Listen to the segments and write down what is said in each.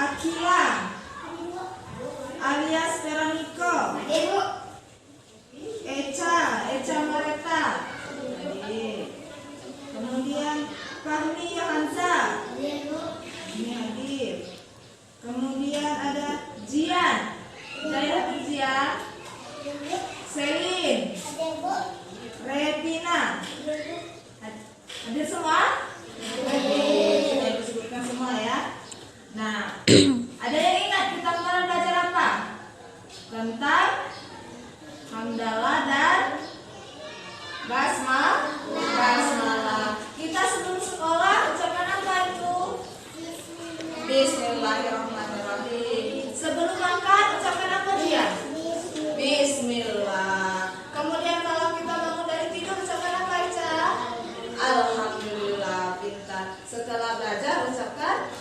Akila alias Veronica. Echa Mareta. Kemudian Fahmi Yohansa. Ini hadir. Kemudian ada Jian. Saya Jian. Selin. Revina. Hadir semua? Hadir. Disebutkan semua ya. Nah, ada yang ingat kita kemarin belajar apa? Tentang hamdalah dan basmalah. Kita sebelum sekolah ucapkan apa itu? Bismillahirrahmanirrahim. Sebelum makan ucapkan apa dia? Bismillah. Kemudian kalau kita bangun dari tidur ucapkan apa Ica? Alhamdulillah, pintar. Setelah belajar ucapkan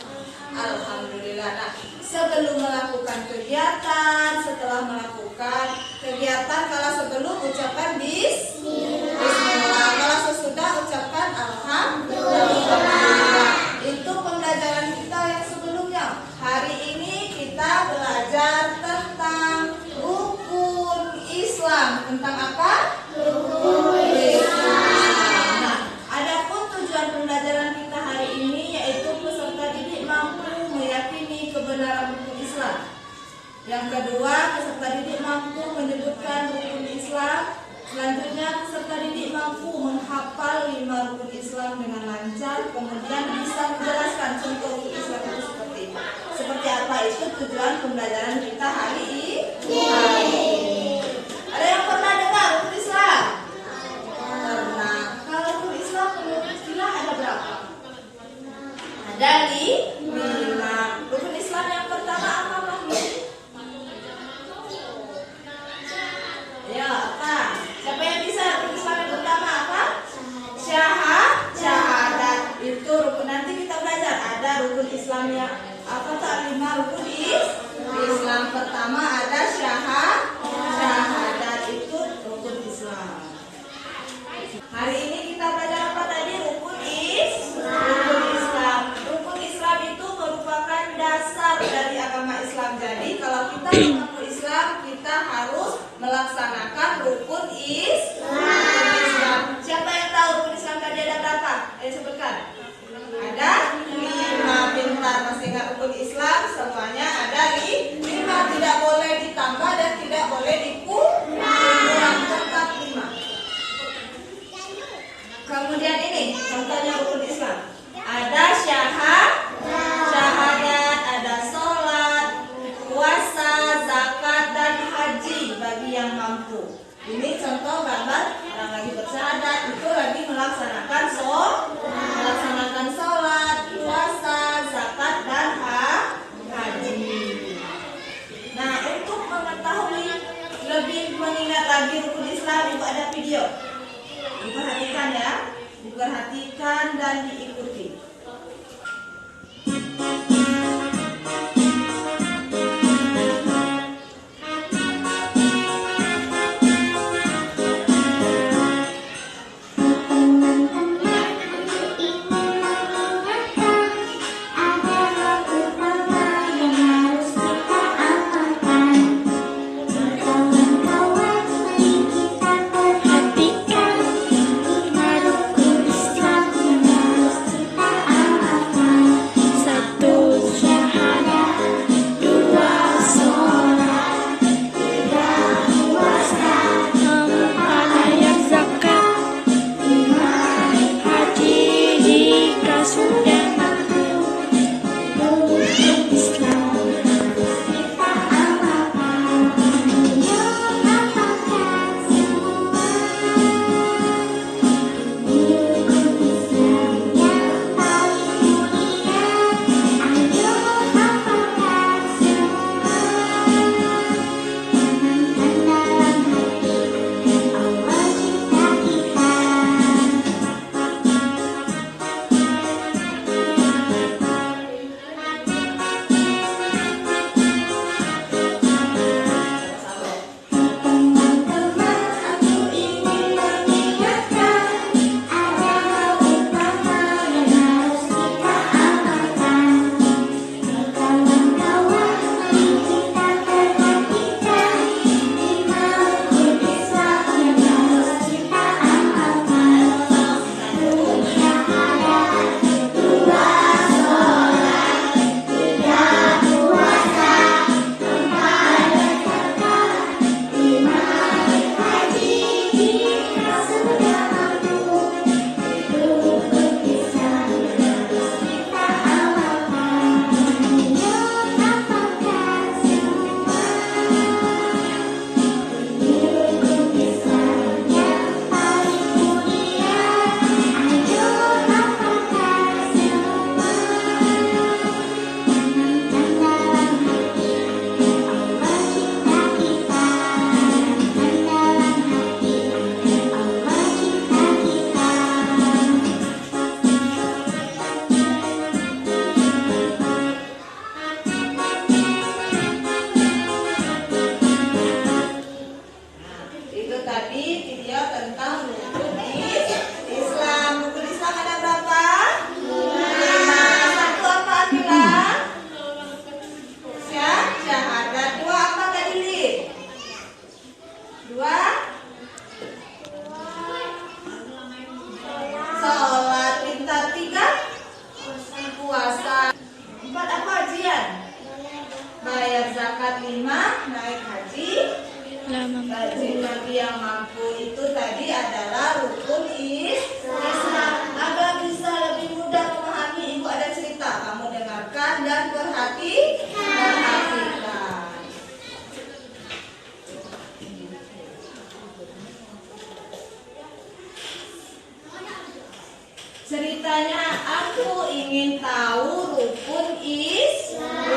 alhamdulillah. Nah, sebelum melakukan kegiatan, setelah melakukan kegiatan, kalau sebelum ucapkan bismillah. Kalau sesudah ucapkan alhamdulillah. Itu pembelajaran kita yang sebelumnya. Hari ini kita belajar tentang rukun Islam. Tentang apa? Rukun Islam. Nah, adapun tujuan pembelajaran kita hari ini yaitu peserta didik mampu meyakini kebenaran rukun Islam. Yang kedua, peserta didik mampu menyebutkan rukun Islam. Selanjutnya, peserta didik mampu menghafal 5 rukun Islam dengan lancar. Kemudian bisa menjelaskan contoh rukun Islam itu seperti apa. Itu tujuan pembelajaran kita hari ini. Ada yang pernah dengar rukun Islam? Pernah. Kalau rukun Islam menurut istilah ada berapa? Ada 5. Rukun Islam yang pertama apa, Fahmi? Ya, apa? Siapa yang bisa? Rukun Islam yang pertama apa? Syahadat. Itu rukun, nanti kita belajar. Ada rukun Islam yang apa tuh? 5 rukun Islam. Pertama ada syahadat. Itu rukun Islam. Hari ini kita belajar apa tadi? Rukun Islam. Rukun Islam itu merupakan dasar dari agama Islam. Jadi kalau kita mengaku Islam, kita harus melaksanakan rukun Islam. Siapa yang tahu rukun Islam tadi ada berapa? Ayo sebutkan. Ada 5. Pintar. Masih ingat rukun Islam? Semuanya ada 5. Tidak boleh ditambah dan tidak boleh dikurang. Tetap 5. Kemudian ini contohnya rukun Islam. Ada syahadat, ada sholat, puasa, zakat. kelima naik haji. Bagi yang mampu itu tadi adalah rukun Islam. Agar bisa lebih mudah memahami, Ibu ada cerita, kamu dengarkan dan perhatikan. Ceritanya, aku ingin tahu rukun Islam.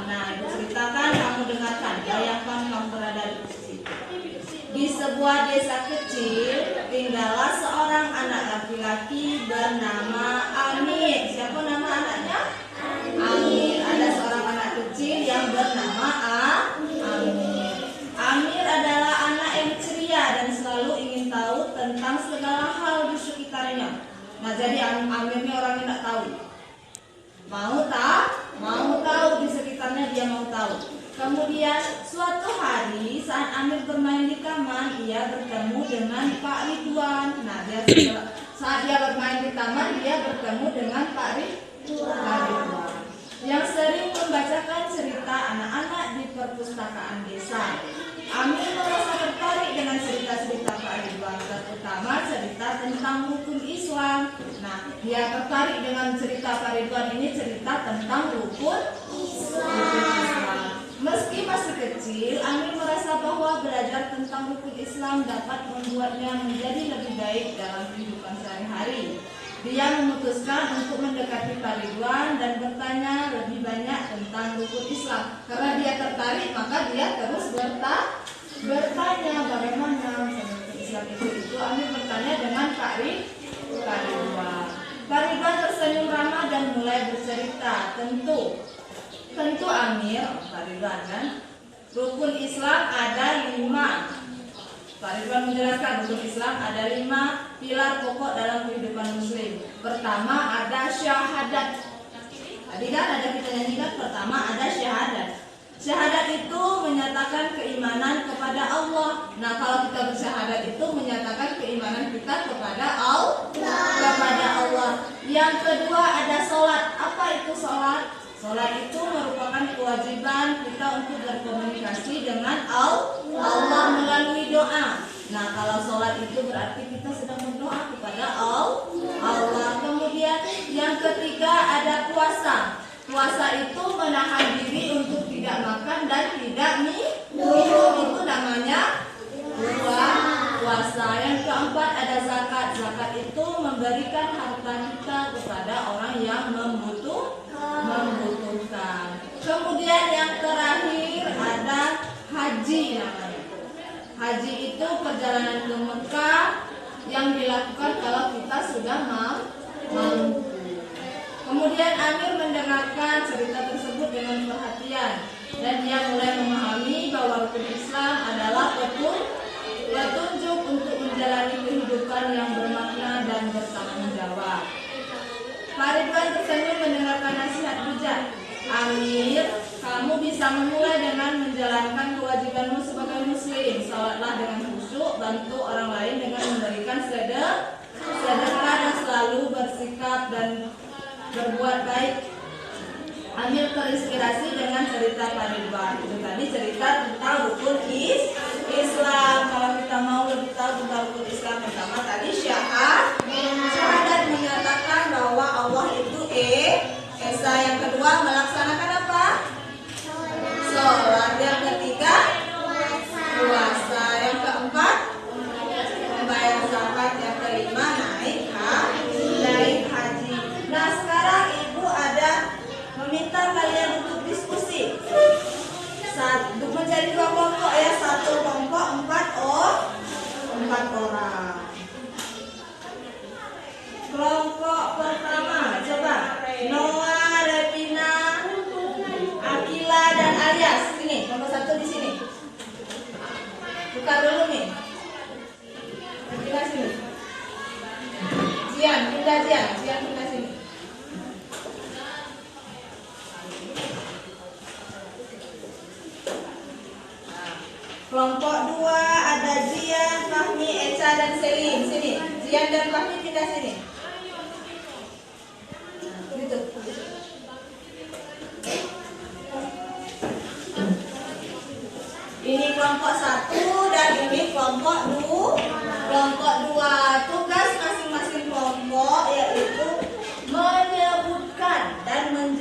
Nah, Ibu ceritakan, kamu dengarkan. Bayangkan kamu berada di situ. Di sebuah desa kecil tinggallah seorang anak laki-laki bernama Amir. Siapa nama anaknya? Amir. Ada seorang anak kecil yang bernama Amir. Amir adalah anak yang ceria dan selalu ingin tahu tentang segala hal di sekitarnya. Nah, jadi Amir ini orang yang tidak tahu. Mau tahu di sekitarnya, dia mau tahu. Kemudian suatu hari saat Amir bermain di taman, ia bertemu dengan Pak Ridwan. Nah, saat dia bermain di taman, dia bertemu dengan Pak Ridwan yang sering membacakan cerita anak-anak di perpustakaan desa. Amir merasa tertarik dengan cerita-cerita Pak Ridwan, terutama cerita tentang rukun Islam. Nah, dia tertarik dengan cerita Pak Ridwan ini, cerita tentang rukun Islam. Meski masih kecil, Amir merasa bahwa belajar tentang rukun Islam dapat membuatnya menjadi lebih baik dalam kehidupan sehari-hari. Dia memutuskan untuk mendekati Pak Ridwan dan bertanya lebih banyak tentang rukun Islam. Karena dia tertarik, maka dia terus bertanya bagaimana rukun Islam itu. Amir bertanya dengan Pak Ridwan. Pak Ridwan tersenyum ramah dan mulai bercerita. Tentu Amir, Pak Ridwan kan, rukun Islam ada 5. Pak Ridwan menjelaskan rukun Islam ada 5 pilar pokok dalam kehidupan Muslim. Pertama ada syahadat. Tadi kan ada kita nyanyikan, pertama ada syahadat. Syahadat itu menyatakan keimanan kepada Allah. Nah, kalau kita bersyahadat itu menyatakan keimanan kita kepada Allah. Yang kedua ada sholat. Apa itu sholat? Sholat itu merupakan kewajiban kita untuk berkomunikasi dengan Allah melalui doa. Nah, kalau sholat itu berarti kita sedang berdoa kepada Allah. Kemudian yang ketiga ada puasa. Puasa itu menahan diri untuk tidak makan dan tidak minum. Itu namanya puasa. Yang keempat ada zakat. Zakat itu memberikan harta kita kepada orang yang membutuhkan. Kemudian yang terakhir ada haji namanya. Haji itu perjalanan ke Mekah yang dilakukan kalau kita sudah mampu. Kemudian Amir mendengarkan cerita tersebut dengan perhatian dan dia mulai memahami bahwa rukun Islam adalah petunjuk untuk menjalani kehidupan yang bermakna dan bertanggung jawab. Pak Ridwan tersenyum mendengarkan nasihat bijak. Amir, kamu bisa memulai dengan menjalankan kewajibanmu sebagai muslim. Salatlah dengan khusyuk, bantu orang lain dengan memberikan sedekah dan selalu bersikap dan berbuat baik. Amir terinspirasi dengan cerita Pak Ridwan. Itu tadi cerita tentang rukun Islam. Kalau kita mau lebih tahu tentang rukun Islam, pertama tadi syahadat menyatakan bahwa Allah itu Esa. Yang kedua melaksanakan apa? Sholat. Yang ketiga puasa. Yang keempat membayar zakat. Yang kelima naik haji. Nah, sekarang Ibu ada meminta kalian untuk diskusi. Untuk menjadi 2 kelompok ya, 1 kelompok 4 orang. Kelompok pertama, coba Noah, Revina, Akila dan Alias. Sini, kelompok 1 di sini. Buka dulu nih. Akila sini. Zian pindah sini. Kelompok 2 ada Zian, Fahmi, Eca dan Selin. Sini, Zian dan Fahmi pindah sini. Gitu.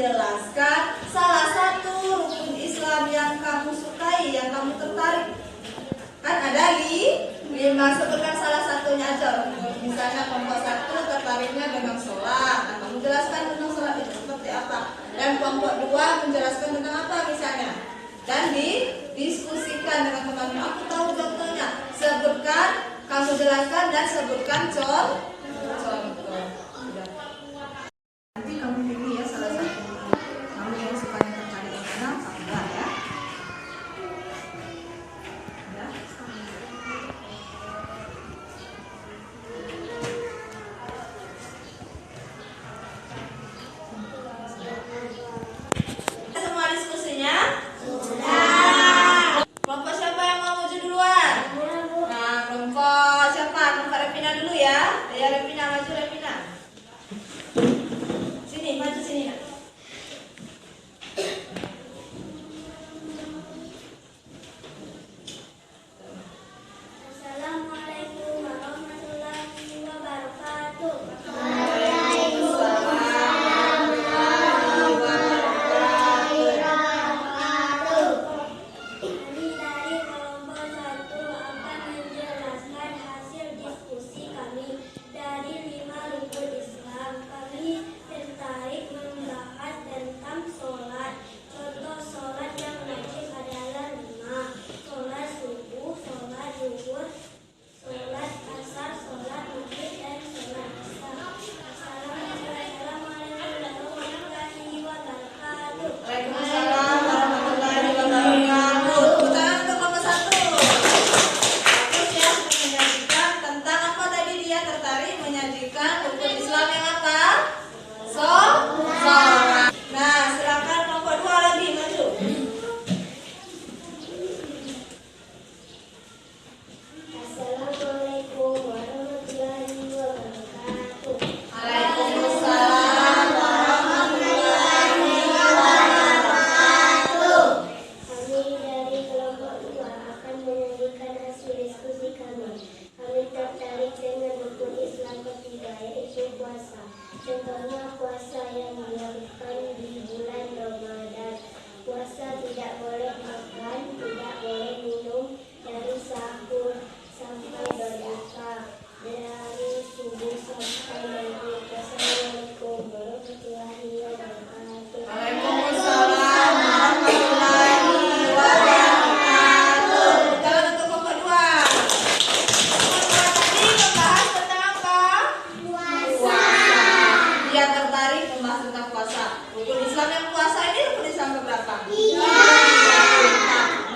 menjelaskan salah satu rukun Islam yang kamu sukai, yang kamu tertarik. Kan ada 5, sebutkan salah satunya aja. Misalnya kelompok 1 tertariknya dengan sholat. Nah, kamu jelaskan tentang sholat itu seperti apa. Dan kelompok 2 menjelaskan tentang apa misalnya. Dan didiskusikan dengan teman-teman. Aku tahu contohnya. Sebutkan, kamu jelaskan dan sebutkan contoh. Nanti kamu pilih ya salah satu. Kamu yang suka yang tertarik yang mana, kamu ya. Semua diskusinya? Sudah. Kelompok siapa yang mau maju duluan? Nah, kelompok siapa? Kelompok Revina dulu ya. Ya, Revina maju, Revina. Sini, maju sini. Assalamualaikum warahmatullahi wabarakatuh. Kami dari kelompok 1 akan menjelaskan hasil diskusi kami dari 5 rukun Islam. Kami tertarik membahas tentang sholat. Contoh sholat yang wajib adalah 5. Sholat subuh, sholat zuhur, sholat asar, sholat maghrib, dan sholat isya. Assalamualaikum warahmatullahi wabarakatuh. Waalaikumsalam warahmatullahi wabarakatuh. Tepuk tangan untuk kelompok 1. Bagus ya, menyajikan tentang apa tadi dia tertarik menyajikan rukun Islam yang apa? Sholat. Nah, silakan kelompok 2 lagi maju. Assalamualaikum warahmatullahi wabarakatuh. Waalaikumsalam warahmatullahi wabarakatuh. Kami dari kelompok 2 akan menyajikan hasil diskusi kami. Kami tertarik dengan rukun Islam ketiga, yaitu puasa. Contohnya puasa yang dilakukan di bulan Ramadan. Puasa tidak boleh makan, tidak boleh minum dari sahur sampai berbuka, dari subuh sampai maghrib. Wassalamualaikum warahmatullahi wabarakatuh. Waalaikumsalam warahmatullahi wabarakatuh. Jalan untuk kelompok 2. Kelompok 2 tadi membahas tentang apa? Puasa. Dia tertarik membahas tentang puasa. Rukun Islam yang puasa ini rukun Islam keberapa? 3.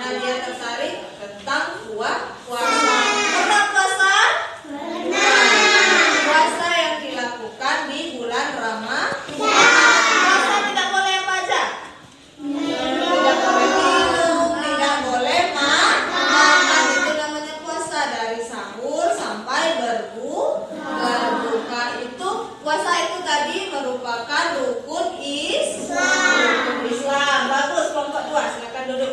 Nah, dia tertarik tentang puasa. Pernah puasa? Puasa yang dilakukan di bulan Ramadan. Puasa tidak boleh apa aja? Tidak boleh minum, tidak boleh makan. Itu namanya puasa, dari sahur sampai berbuka. Itu puasa itu tadi merupakan rukun Islam. Bagus kelompok 2, silakan duduk.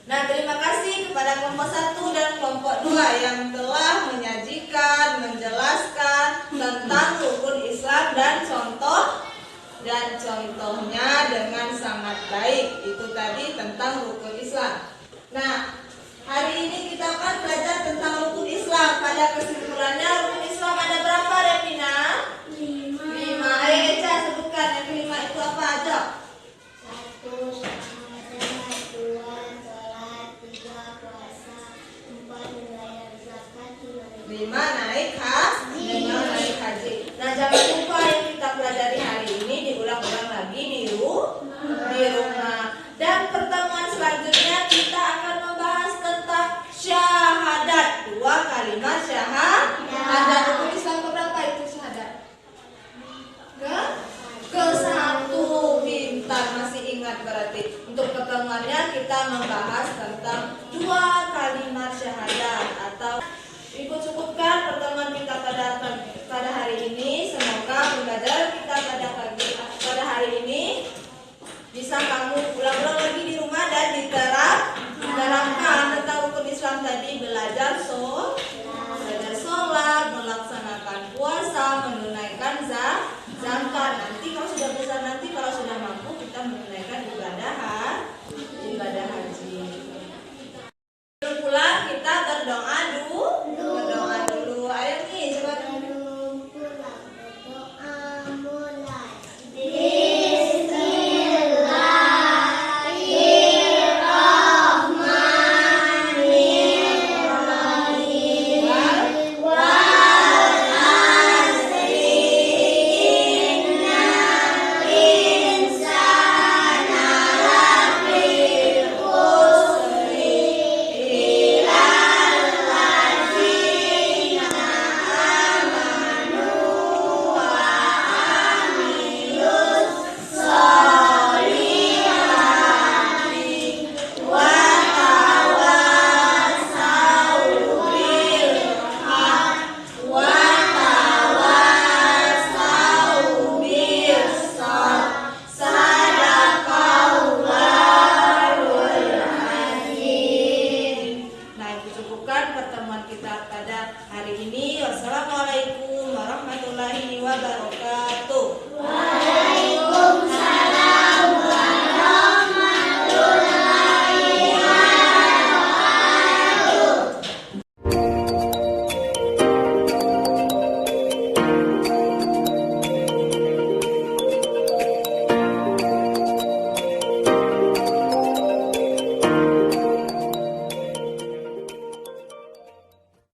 Nah, terima kasih kepada kelompok 1 dan kelompok 2 yang telah menyajikan, menjelaskan tentang rukun Islam dan contohnya dengan sangat baik. Itu tadi tentang rukun Islam. Nah, hari ini kita akan belajar tentang rukun Islam. Pada kesimpulannya rukun Islam ada berapa, Revina? 5. Ayo Eca sebutkan yang kelima itu apa aja? 1. Syahadat, 2. Sholat, 3. Puasa, 4. Membayar zakat, 5 naik haji. Nah, jangan lupa yang kita pelajari hari ini diulang-ulang lagi di rumah. Dan pertemuan selanjutnya kita akan membahas tentang syahadat. 2 kalimat syahadat. Rukun Islam keberapa itu syahadat? Ke-1. Pintar, masih ingat berarti. Untuk pertemuannya kita membahas tentang 2 kalimat syahadat. Atau Ibu cukupkan pertemuan